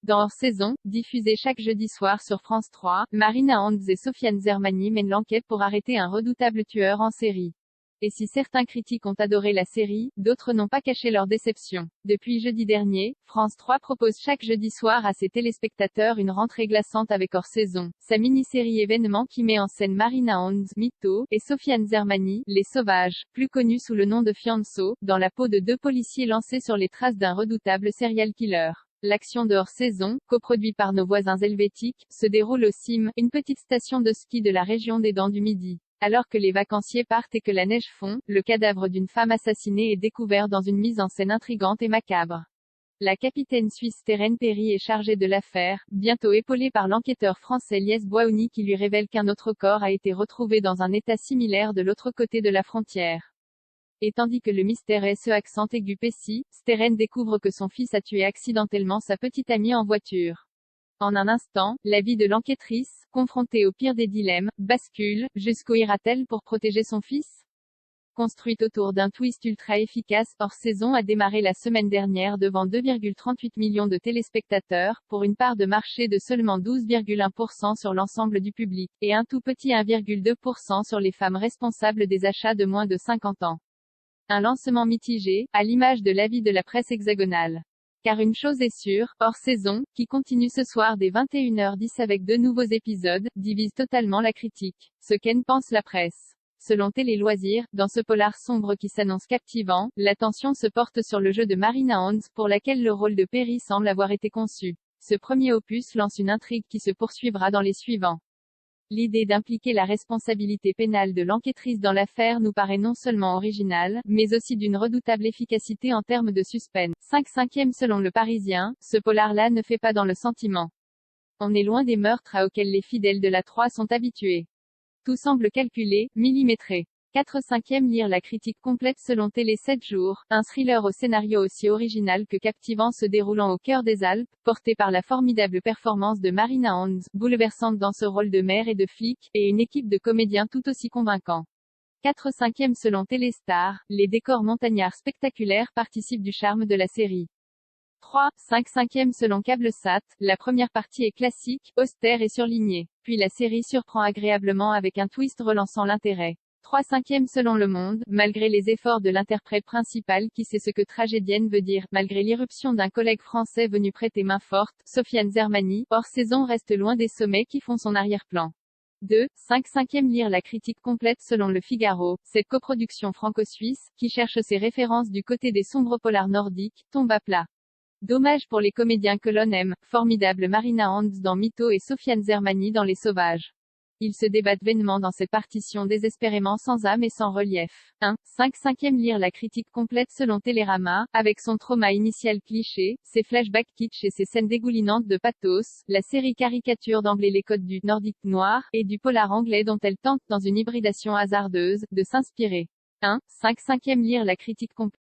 Dans Hors-saison, diffusé chaque jeudi soir sur France 3, Marina Hans et Sofiane Zermani mènent l'enquête pour arrêter un redoutable tueur en série. Et si certains critiques ont adoré la série, d'autres n'ont pas caché leur déception. Depuis jeudi dernier, France 3 propose chaque jeudi soir à ses téléspectateurs une rentrée glaçante avec Hors-saison, sa mini-série événement qui met en scène Marina Hans, Mytho, et Sofiane Zermani, les Sauvages, plus connus sous le nom de Fianso, dans la peau de deux policiers lancés sur les traces d'un redoutable serial killer. L'action de Hors-saison, coproduit par nos voisins helvétiques, se déroule au CIM, une petite station de ski de la région des Dents du Midi. Alors que les vacanciers partent et que la neige fond, le cadavre d'une femme assassinée est découvert dans une mise en scène intrigante et macabre. La capitaine suisse Terren Perry est chargée de l'affaire, bientôt épaulée par l'enquêteur français Lies Boaouni qui lui révèle qu'un autre corps a été retrouvé dans un état similaire de l'autre côté de la frontière. Et tandis que le mystère se accent aigu Pessi, Steren découvre que son fils a tué accidentellement sa petite amie en voiture. En un instant, la vie de l'enquêtrice, confrontée au pire des dilemmes, bascule. Jusqu'où ira-t-elle pour protéger son fils? Construite autour d'un twist ultra efficace, Hors-saison a démarré la semaine dernière devant 2,38 millions de téléspectateurs, pour une part de marché de seulement 12,1% sur l'ensemble du public, et un tout petit 1,2% sur les femmes responsables des achats de moins de 50 ans. Un lancement mitigé, à l'image de l'avis de la presse hexagonale. Car une chose est sûre, Hors-saison, qui continue ce soir dès 21h10 avec 2 nouveaux épisodes, divise totalement la critique. Ce qu'en pense la presse. Selon Télé Loisirs, dans ce polar sombre qui s'annonce captivant, l'attention se porte sur le jeu de Marina Hans, pour laquelle le rôle de Perry semble avoir été conçu. Ce premier opus lance une intrigue qui se poursuivra dans les suivants. L'idée d'impliquer la responsabilité pénale de l'enquêtrice dans l'affaire nous paraît non seulement originale, mais aussi d'une redoutable efficacité en termes de suspense. 5/5 selon Le Parisien, ce polar-là ne fait pas dans le sentiment. On est loin des meurtres auxquels les fidèles de la 3 sont habitués. Tout semble calculé, millimétré. 4/5 lire la critique complète selon Télé 7 jours, un thriller au scénario aussi original que captivant se déroulant au cœur des Alpes, porté par la formidable performance de Marina Hans, bouleversante dans ce rôle de mère et de flic, et une équipe de comédiens tout aussi convaincants. 4/5 selon Téléstar, les décors montagnards spectaculaires participent du charme de la série. 3/5 selon CableSat, la première partie est classique, austère et surlignée. Puis la série surprend agréablement avec un twist relançant l'intérêt. 3/5 selon Le Monde, malgré les efforts de l'interprète principal qui sait ce que tragédienne veut dire, malgré l'irruption d'un collègue français venu prêter main forte, Sofiane Zermani, Hors-saison reste loin des sommets qui font son arrière-plan. 2/5 lire la critique complète selon Le Figaro, cette coproduction franco-suisse, qui cherche ses références du côté des sombres polars nordiques, tombe à plat. Dommage pour les comédiens que l'on aime, formidable Marina Hans dans Mytho et Sofiane Zermani dans Les Sauvages. Ils se débattent vainement dans cette partition désespérément sans âme et sans relief. 1/5 lire la critique complète selon Télérama, avec son trauma initial cliché, ses flashbacks kitsch et ses scènes dégoulinantes de pathos, la série caricature d'emblée les codes du nordique noir, et du polar anglais dont elle tente, dans une hybridation hasardeuse, de s'inspirer. 1/5 lire la critique complète.